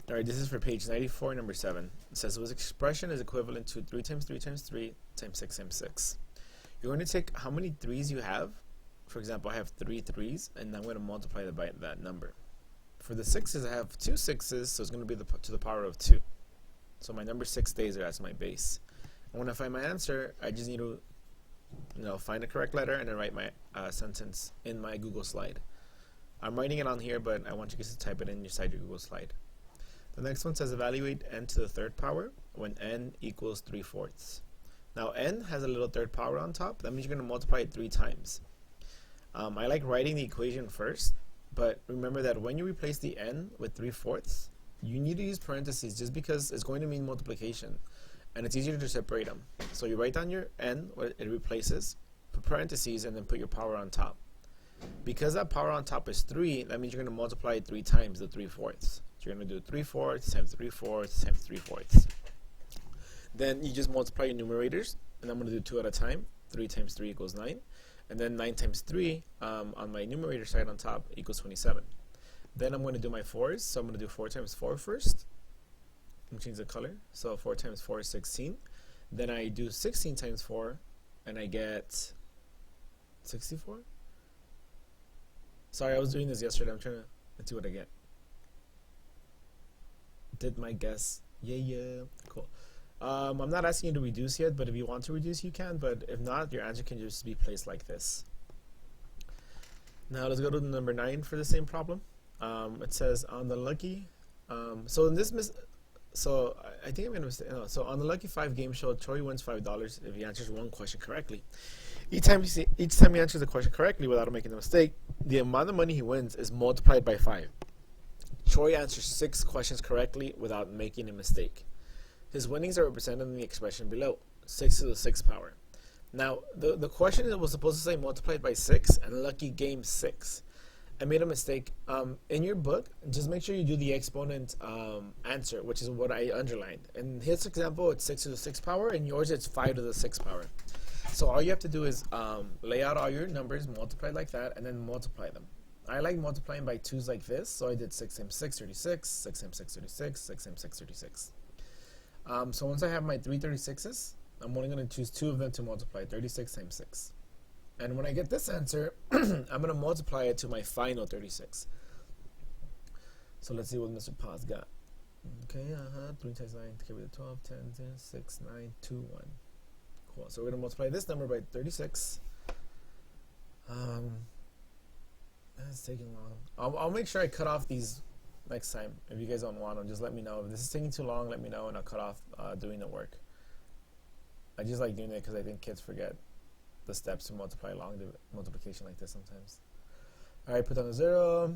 All right, this is for page 94, number 7. It says this expression is equivalent to 3 times 3 times 3 times 6 times 6. You're going to take how many 3's you have. For example, I have 3 3's, and I'm going to multiply that by that number. For the 6's, I have 2 6's, so it's going to be to the power of 2. So my number 6 stays there as my base. And when I find my answer, I just need to find the correct letter and then write my sentence in my Google slide. I'm writing it on here, but I want you guys to type it in inside your Google slide. The next one says evaluate n to the third power when n equals 3/4. Now n has a little third power on top. That means you're going to multiply it 3 times. I like writing the equation first, but remember that when you replace the n with 3/4, you need to use parentheses just because it's going to mean multiplication, and it's easier to separate them. So you write down your n, what it replaces, put parentheses, and then put your power on top. Because that power on top is 3, that means you're going to multiply it 3 times the 3/4. You're going to do 3/4 times 3/4 times 3/4. Then you just multiply your numerators, and I'm going to do 2 at a time. 3 times 3 equals 9. And then 9 times 3 on my numerator side on top equals 27. Then I'm going to do my 4's. So I'm going to do 4 times 4 first. I'm going to change the color. So 4 times 4 is 16. Then I do 16 times 4, and I get 64. Sorry, I was doing this yesterday. I'm trying to see what I get. Did my guess. Yeah. Cool. I'm not asking you to reduce yet, but if you want to reduce, you can. But if not, your answer can just be placed like this. Now let's go to number 9 for the same problem. It says on the lucky. So in this, I think I made a mistake. No, so on the Lucky 5 game show, Troy wins $5 if he answers one question correctly. Each time he answers the question correctly without making a mistake, the amount of money he wins is multiplied by 5. Troy answers 6 questions correctly without making a mistake. His winnings are represented in the expression below, 6 to the 6th power. Now, the question was supposed to say multiplied by 6 and lucky game 6. I made a mistake. In your book, just make sure you do the exponent answer, which is what I underlined. In his example, it's 6 to the 6th power, and yours it's 5 to the 6th power. So all you have to do is lay out all your numbers, multiply like that, and then multiply them. I like multiplying by 2's like this, so I did 6 times 6, 36, 6 times 6, 36, 6 times 6, 36. So once I have my 3 36's, I'm only going to choose 2 of them to multiply, 36 times 6. And when I get this answer, I'm going to multiply it to my final 36. So let's see what Mr. Paz got. Okay, 3 times 9, carry the 12, 10, 10, 6, 9, 2, 1. Cool. So we're going to multiply this number by 36. It's taking long. I'll make sure I cut off these next time. If you guys don't want them, just let me know. If this is taking too long, let me know, and I'll cut off doing the work. I just like doing it because I think kids forget the steps to multiply along the multiplication like this sometimes. Alright, put down a 0.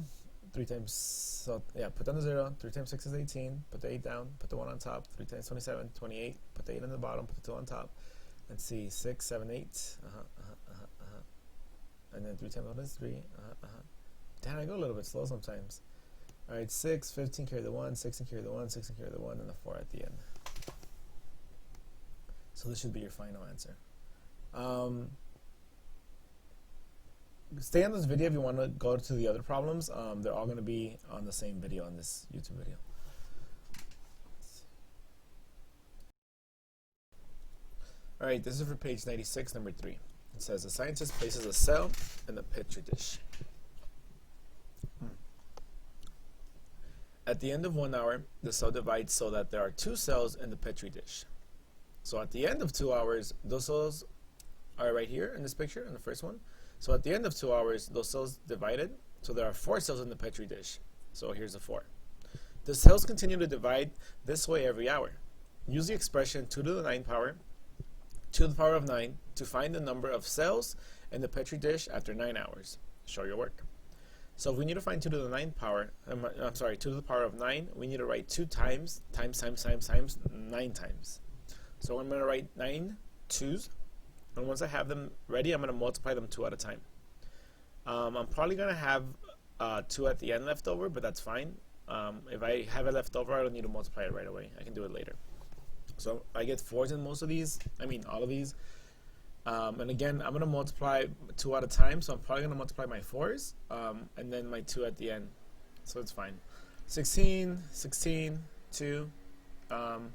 3 times, so yeah, put down a 0. 3 times 6 is 18. Put the 8 down. Put the 1 on top. 3 times 27, 28. Put the 8 on the bottom. Put the 2 on top. Let's see, 6, 7, 8. And then 3 times 1 is 3. Damn, I go a little bit slow sometimes. Alright, 6, 15, carry the 1, 16, carry the 1, 16, carry the 1, and the 4 at the end. So this should be your final answer. Stay on this video if you want to go to the other problems. They're all going to be on the same video on this YouTube video. Alright, this is for page 96, number 3. It says a scientist places a cell in a petri dish. At the end of 1 hour, the cell divides so that there are 2 cells in the petri dish. So at the end of 2 hours, those cells are right here in this picture, in the first one. So at the end of 2 hours, those cells divided, so there are 4 cells in the petri dish. So here's the 4. The cells continue to divide this way every hour. Use the expression 2 to the 9th power, 2 to the power of 9, to find the number of cells in the petri dish after 9 hours. Show your work. So if we need to find 2 to the 9th power, 2 to the power of 9, we need to write 2 times 9 times. So I'm going to write 9 2's, and once I have them ready, I'm going to multiply them 2 at a time. I'm probably going to have 2 at the end left over, but that's fine. If I have it left over, I don't need to multiply it right away. I can do it later. So I get 4's in most of these, all of these. And again, I'm going to multiply 2 at a time, so I'm probably going to multiply my 4's and then my 2 at the end. So it's fine. 16, 16, 2. And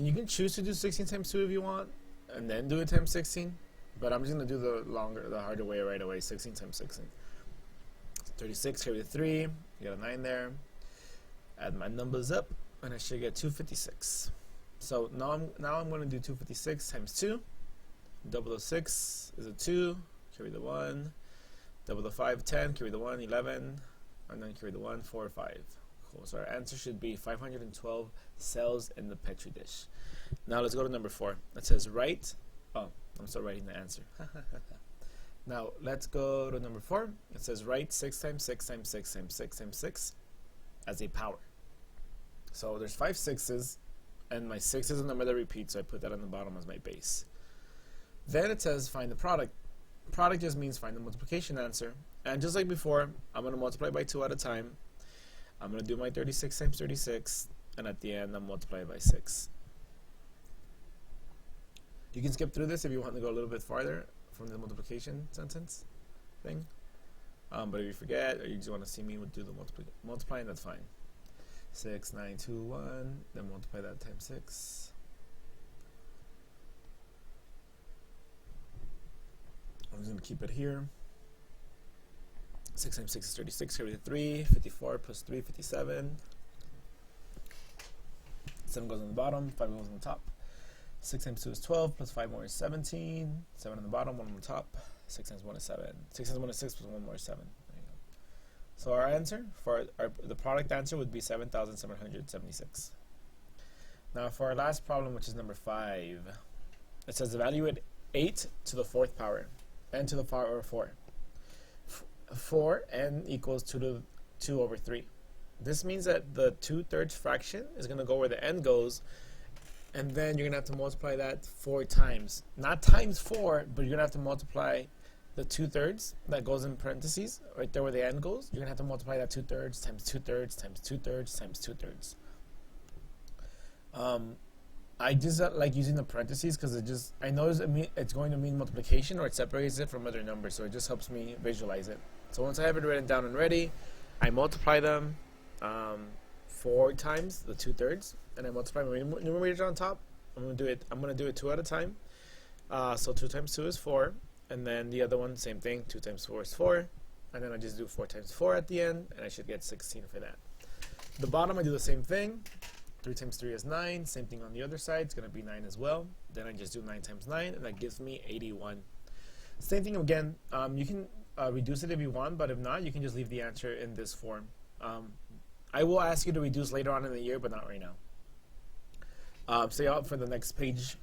you can choose to do 16 times 2 if you want, and then do it times 16. But I'm just going to do the harder way right away, 16 times 16. 36, carry the 3, you got a 9 there. Add my numbers up, and I should get 256. So now I'm going to do 256 times 2. Double the 6 is a 2, carry the 1. Double the 5, 10, carry the 1, 11. And then carry the 1, 4, 5. Cool. So our answer should be 512 cells in the Petri dish. Now let's go to number 4. It says write. Oh, I'm still writing the answer. Now let's go to number 4. It says write 6 times 6 times 6 times 6 times 6 as a power. So there's 5 6's, and my 6 is a number that repeats, so I put that on the bottom as my base. Then it says find the product. Product just means find the multiplication answer. And just like before, I'm going to multiply by 2 at a time. I'm going to do my 36 times 36, and at the end, I'm multiplying by 6. You can skip through this if you want to go a little bit farther from the multiplication sentence thing. But if you forget, or you just want to see me do the multiplying, that's fine. 6, 9, 2, 1, then multiply that times 6. I'm just going to keep it here. 6 times 6 is 36, carry the 3, 54 plus 3, 57. 7 goes on the bottom, 5 goes on the top. 6 times 2 is 12, plus 5 more is 17. 7 on the bottom, 1 on the top. 6 times 1 is 7. 6 times 1 is 6, plus 1 more is 7. There you go. So our answer, the product answer would be 7,776. Now for our last problem, which is number 5, it says evaluate 8 to the 4th power, n to the power of 4. 4 n equals 2 over 3. This means that the 2/3 fraction is going to go where the n goes, and then you're going to have to multiply that 4 times. Not times 4, but you're going to have to multiply the 2/3 that goes in parentheses, right there where the n goes. You're going to have to multiply that 2/3 times 2/3 times 2/3 times 2/3. I just like using the parentheses because I know it's going to mean multiplication, or it separates it from other numbers, so it just helps me visualize it. So once I have it written down and ready, I multiply them 4 times the 2/3, and I multiply my numerator on top. I'm gonna do it 2 at a time. So 2 times 2 is 4, and then the other one, same thing. 2 times 4 is 4, and then I just do 4 times 4 at the end, and I should get 16 for that. The bottom, I do the same thing. 3 times 3 is 9. Same thing on the other side. It's gonna be 9 as well. Then I just do 9 times 9, and that gives me 81. Same thing again. You can reduce it if you want, but if not, you can just leave the answer in this form. I will ask you to reduce later on in the year, but not right now. Stay out for the next page.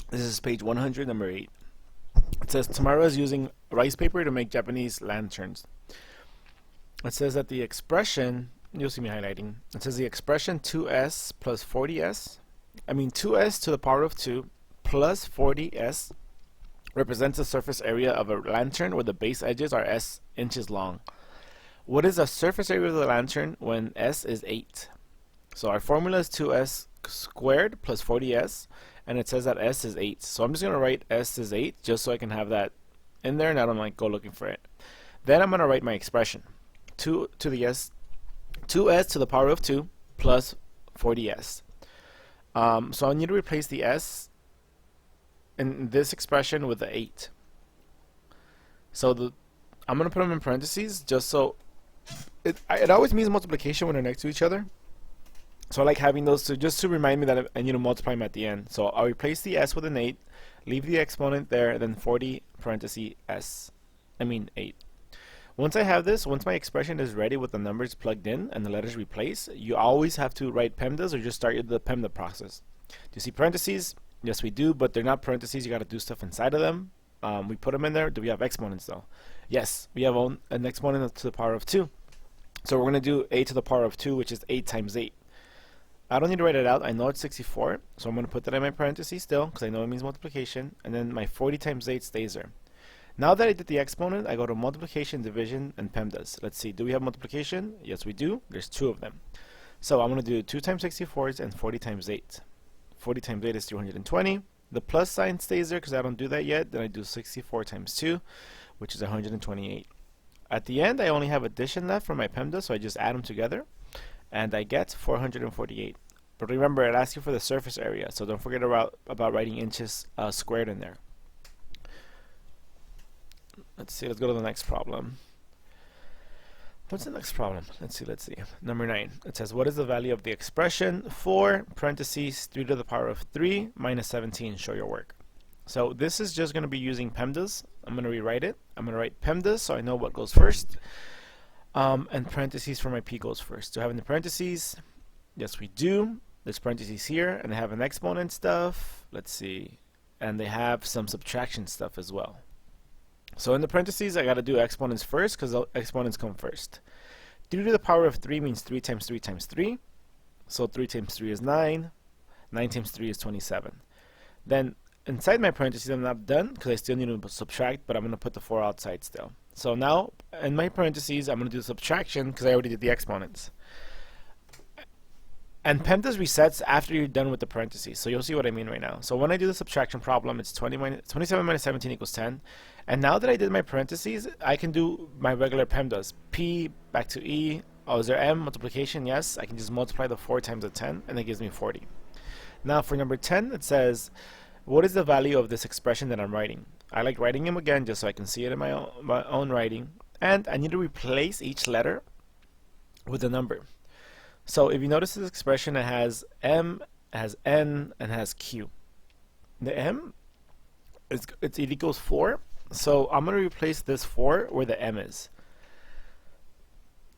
This is page 100, number 8. It says Tamara is using rice paper to make Japanese lanterns. It says that the expression, you'll see me highlighting, it says the expression 2s plus 40s, 2s to the power of 2 plus 40s represents the surface area of a lantern where the base edges are s inches long. What is the surface area of the lantern when s is 8? So our formula is 2s squared plus 40s, and it says that s is 8. So I'm just going to write s is 8 just so I can have that in there and I don't go looking for it. Then I'm going to write my expression. 2s to the power of 2 plus 40s. So I need to replace the s in this expression with the 8. So I'm going to put them in parentheses just so it always means multiplication when they're next to each other. So I like having those two just to remind me that I need to multiply them at the end. So I'll replace the s with an 8, leave the exponent there, then 40 parentheses s. 8. Once I have this, once my expression is ready with the numbers plugged in and the letters replaced, you always have to write PEMDAS or just start the PEMDA process. Do you see parentheses? Yes, we do, but they're not parentheses. You got to do stuff inside of them. We put them in there. Do we have exponents though? Yes, we have an exponent to the power of 2. So we're going to do a to the power of 2, which is 8 times 8. I don't need to write it out. I know it's 64, so I'm going to put that in my parentheses still because I know it means multiplication, and then my 40 times 8 stays there. Now that I did the exponent, I go to multiplication, division, and PEMDAS. Let's see, do we have multiplication? Yes, we do. There's 2 of them. So I'm going to do 2 times 64 and 40 times 8. 40 times 8 is 220. The plus sign stays there because I don't do that yet. Then I do 64 times 2, which is 128. at the end I only have addition left for my PEMDAS, so I just add them together and I get 448. But remember, it asks you for the surface area, so don't forget about writing inches squared in there. Let's see, let's go to the next problem. What's the next problem? Let's see. Number 9. It says, what is the value of the expression 4 parentheses 3 to the power of 3 minus 17? Show your work. So this is just going to be using PEMDAS. I'm going to rewrite it. I'm going to write PEMDAS so I know what goes first. And parentheses for my P goes first. Do I have any parentheses? Yes, we do. There's parentheses here, and they have an exponent stuff. Let's see. And they have some subtraction stuff as well. So in the parentheses, I got to do exponents first because exponents come first. 3 to the power of 3 means 3 times 3 times 3. So 3 times 3 is 9. 9 times 3 is 27. Then inside my parentheses, I'm not done because I still need to subtract, but I'm going to put the 4 outside still. So now in my parentheses, I'm going to do the subtraction because I already did the exponents. And PEMDAS resets after you're done with the parentheses. So you'll see what I mean right now. So when I do the subtraction problem, it's 27 minus 17 equals 10. And now that I did my parentheses, I can do my regular PEMDAS. P back to E. Oh, is there M multiplication? Yes. I can just multiply the 4 times the 10, and it gives me 40. Now for number 10, it says, what is the value of this expression that I'm writing? I like writing them again just so I can see it in my own writing. And I need to replace each letter with a number. So if you notice this expression, it has M, it has N, and it has Q. The M, it equals 4. So I'm going to replace this 4 where the M is.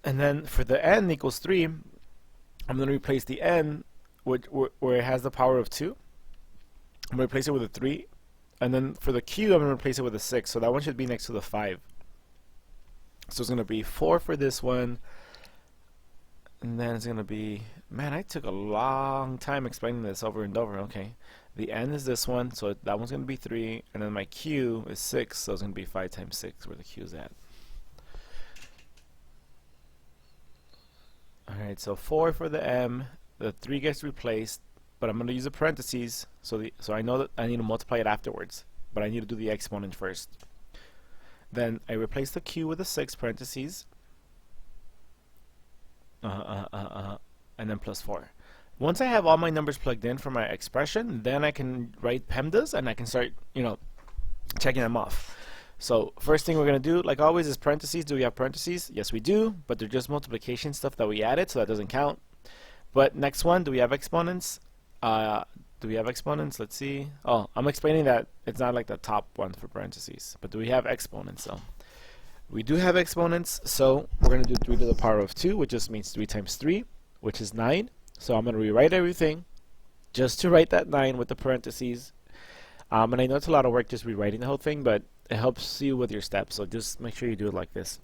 And then for the N equals 3, I'm going to replace the N where it has the power of 2. I'm going to replace it with a 3. And then for the Q, I'm going to replace it with a 6. So that one should be next to the 5. So it's going to be 4 for this one. And then it's going to be, man, I took a long time explaining this over and over. Okay, the N is this one, so that one's going to be 3. And then my Q is 6, so it's going to be 5 times 6 where the Q is at. Alright, so 4 for the M. The 3 gets replaced, but I'm going to use the parentheses, so I know that I need to multiply it afterwards. But I need to do the exponent first. Then I replace the Q with a 6 parentheses. And then plus 4. Once I have all my numbers plugged in for my expression, then I can write PEMDAS and I can start, checking them off. So first thing we're going to do, like always, is parentheses. Do we have parentheses? Yes, we do, but they're just multiplication stuff that we added, so that doesn't count. But next one, do we have exponents? Do we have exponents? Let's see. Oh, I'm explaining that it's not like the top one for parentheses, but do we have exponents? So we do have exponents, so we're going to do 3 to the power of 2, which just means 3 times 3, which is 9. So I'm going to rewrite everything just to write that 9 with the parentheses. And I know it's a lot of work just rewriting the whole thing, but it helps you with your steps, so just make sure you do it like this.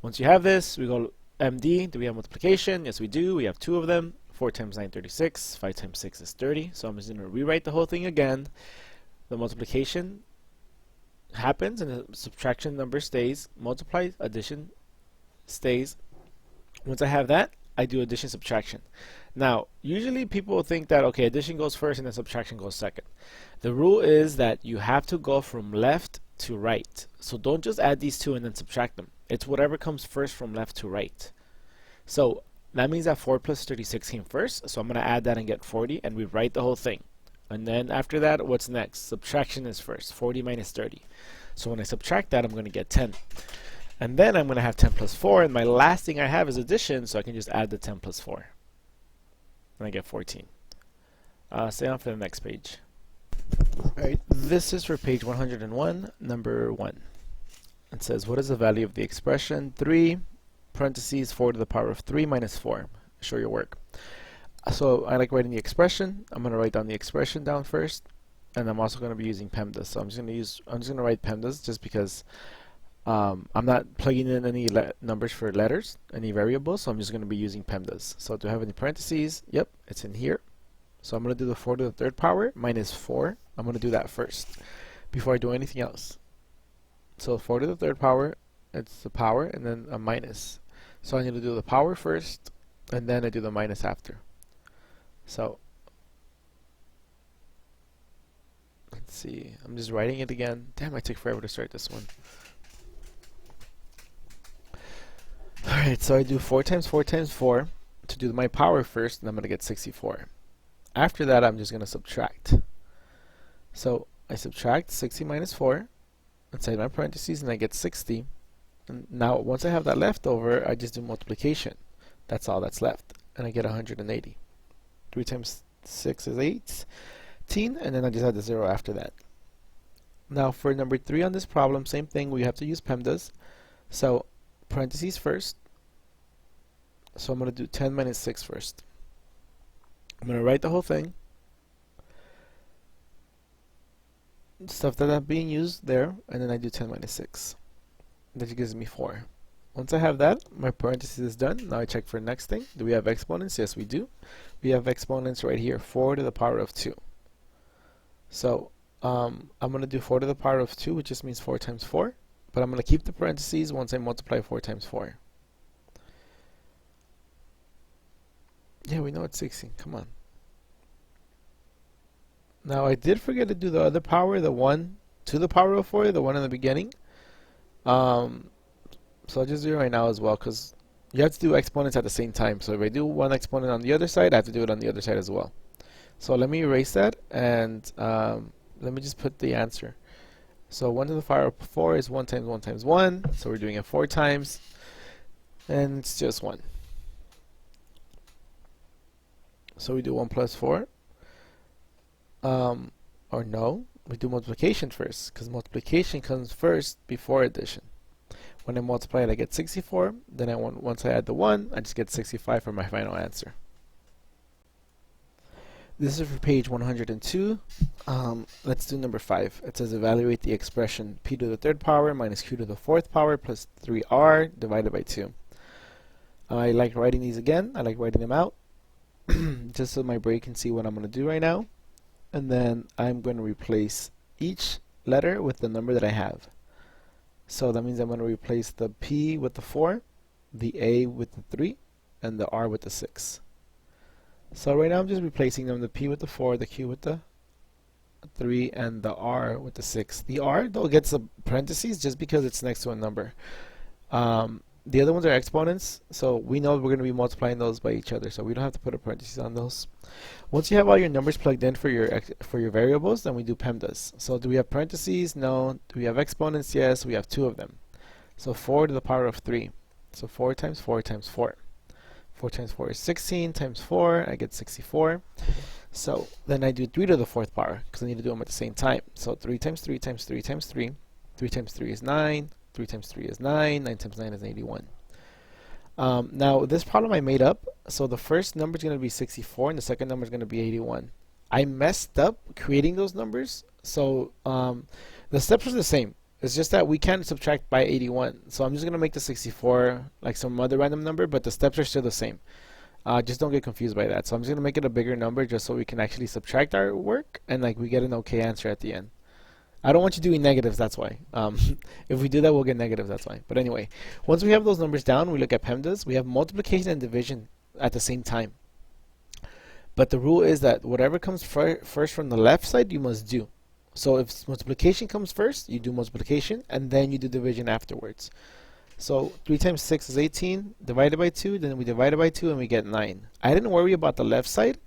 Once you have this, we go MD. Do we have multiplication? Yes, we do. We have 2 of them. 4 times 9, 36. 5 times 6 is 30. So I'm just going to rewrite the whole thing again. The multiplication happens and the subtraction number stays. Multiply, addition stays. Once I have that, I do addition, subtraction. Now, usually people think that, okay, addition goes first and then subtraction goes second. The rule is that you have to go from left to right. So don't just add these 2 and then subtract them. It's whatever comes first from left to right. So that means that 4 plus 36 came first. So I'm going to add that and get 40 and rewrite the whole thing. And then after that, what's next? Subtraction is first. 40 minus 30. So when I subtract that, I'm going to get 10. And then I'm going to have 10 plus 4. And my last thing I have is addition. So I can just add the 10 plus 4. And I get 14. Stay on for the next page. Alright, this is for page 101, number 1. It says, what is the value of the expression 3, parentheses 4 to the power of 3 minus 4? Show your work. So I like writing the expression. I'm going to write down the expression down first, and I'm also going to be using PEMDAS. So I'm just going to write PEMDAS just because I'm not plugging in any numbers for letters, any variables. So I'm just going to be using PEMDAS. So do I have any parentheses? Yep, it's in here. So I'm going to do the 4 to the 3rd power minus 4. I'm going to do that first before I do anything else. So 4 to the 3rd power, it's the power, and then a minus. So I need to do the power first, and then I do the minus after. So let's see. I'm just writing it again. Damn, I took forever to start this one. Alright, so I do 4 times 4 times 4 to do my power first, and I'm going to get 64. After that, I'm just going to subtract. So I subtract 60 minus 4 inside my parentheses, and I get 60. And now, once I have that left over, I just do multiplication. That's all that's left. And I get 180. 3 times 6 is 18, and then I just add the 0 after that. Now, for number 3 on this problem, same thing. We have to use PEMDAS. So, parentheses first. So I'm going to do 10 minus 6 first. I'm going to write the whole thing. Stuff that are being used there, and then I do 10 minus 6. That gives me 4. Once I have that, my parentheses is done. Now I check for the next thing. Do we have exponents? Yes, we do. We have exponents right here, 4 to the power of 2. So I'm going to do 4 to the power of 2, which just means 4 times 4. But I'm going to keep the parentheses once I multiply 4 times 4. Yeah, we know it's 16. Come on. Now I did forget to do the other power, the 1 to the power of 4, the one in the beginning. So I'll just do it right now as well, because you have to do exponents at the same time. So if I do one exponent on the other side, I have to do it on the other side as well. So let me erase that, and let me just put the answer. So 1 to the power of 4 is 1 times 1 times 1. So we're doing it 4 times, and it's just 1. So we do 1 plus 4. Or no, we do multiplication first, because multiplication comes first before addition. When I multiply it, I get 64. Then once I add the 1, I just get 65 for my final answer. This is for page 102. Let's do number 5. It says evaluate the expression p to the third power minus q to the fourth power plus 3r divided by 2. I like writing these again. I like writing them out just so my brain can see what I'm going to do right now. And then I'm going to replace each letter with the number that I have. So that means I'm going to replace the P with the 4, the A with the 3, and the R with the 6. So right now I'm just replacing them, the P with the 4, the Q with the 3, and the R with the 6. The R though gets a parentheses just because it's next to a number. The other ones are exponents, so we know we're going to be multiplying those by each other, so we don't have to put a parentheses on those. Once you have all your numbers plugged in for your variables, then we do PEMDAS. So do we have parentheses? No. Do we have exponents? Yes, we have 2 of them. So 4 to the power of 3. So 4 times 4 times 4. 4 times 4 is 16 times 4, I get 64. So then I do 3 to the fourth power, because I need to do them at the same time. So 3 times 3 times 3 times 3. 3 times 3 is 9. 3 times 3 is 9. 9 times 9 is 81. Now, this problem I made up. So the first number is going to be 64, and the second number is going to be 81. I messed up creating those numbers. So the steps are the same. It's just that we can't subtract by 81. So I'm just going to make the 64 like some other random number, but the steps are still the same. Just don't get confused by that. So I'm just going to make it a bigger number just so we can actually subtract our work, and like we get an okay answer at the end. I don't want you doing negatives, that's why. If we do that, we'll get negatives, that's why. But anyway, once we have those numbers down, we look at PEMDAS. We have multiplication and division at the same time. But the rule is that whatever comes first from the left side, you must do. So if multiplication comes first, you do multiplication, and then you do division afterwards. So 3 times 6 is 18, divided by 2, then we divide it by 2, and we get 9. I didn't worry about the left side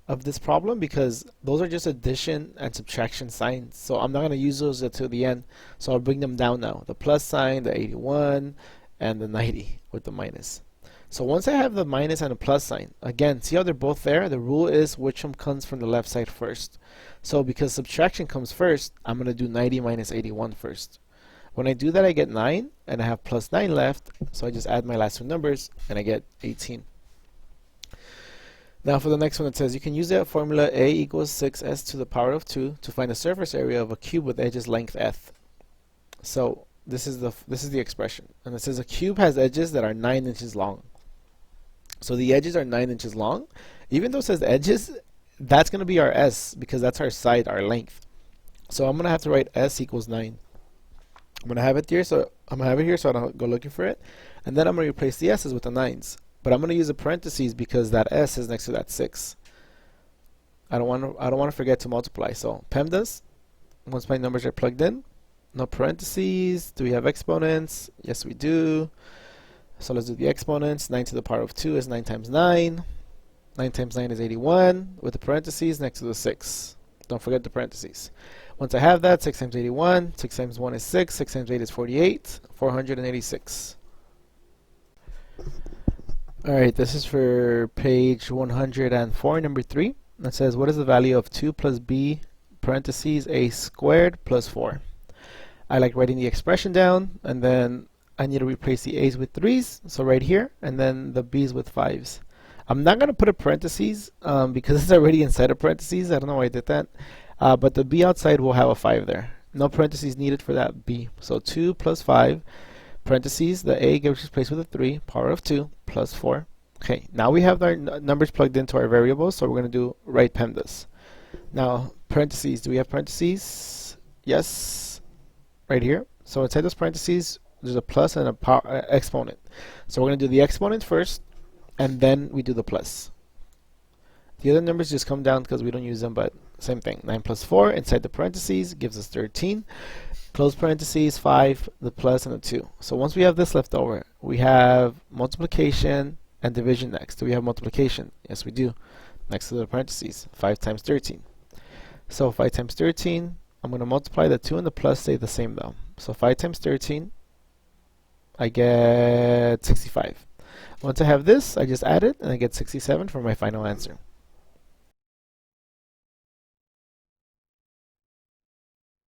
of this problem because those are just addition and subtraction signs, so I'm not going to use those until the end. So I'll bring them down now, the plus sign, the 81, and the 90 with the minus. So once I have the minus and a plus sign, again, see how they're both there? The rule is which one comes from the left side first. So because subtraction comes first, I'm going to do 90 minus 81 first. When I do that, I get 9, and I have plus 9 left, so I just add my last 2 numbers, and I get 18. Now for the next one, it says you can use that formula a equals 6s to the power of 2 to find the surface area of a cube with edges length f. So this is the expression, and it says a cube has edges that are 9 inches long. So the edges are 9 inches long. Even though it says edges, that's going to be our s because that's our side, our length. So I'm going to have to write s equals 9. I'm going to have it here, so I don't go looking for it, and then I'm going to replace the s's with the 9s. But I'm going to use a parentheses because that s is next to that 6. I don't want to forget to multiply. So PEMDAS, once my numbers are plugged in, no parentheses. Do we have exponents? Yes, we do. So let's do the exponents. 9 to the power of 2 is 9 times 9. 9 times 9 is 81, with the parentheses next to the 6. Don't forget the parentheses. Once I have that, 6 times 81, 6 times 1 is 6, 6 times 8 is 48, 486. Alright, this is for page 104, number 3. It says, what is the value of 2 plus b, parentheses, a squared plus 4? I like writing the expression down, and then I need to replace the a's with 3's, so right here, and then the b's with 5's. I'm not going to put a parentheses because it's already inside of parentheses. I don't know why I did that. But the b outside will have a 5 there. No parentheses needed for that b. So 2 plus 5, parentheses, the a gets replaced with a 3, power of 2, plus 4. Okay, now we have our numbers plugged into our variables, so we're going to do right PEMDAS. Now, parentheses, do we have parentheses? Yes, right here. So inside those parentheses, there's a plus and a exponent. So we're going to do the exponent first, and then we do the plus. The other numbers just come down because we don't use them, but same thing. 9 plus 4 inside the parentheses gives us 13. Close parentheses, 5, the plus, and the 2. So once we have this left over, we have multiplication and division next. Do we have multiplication? Yes, we do. Next to the parentheses, 5 times 13. So 5 times 13, I'm going to multiply the 2 and the plus stay the same though. So 5 times 13, I get 65. Once I have this, I just add it and I get 67 for my final answer.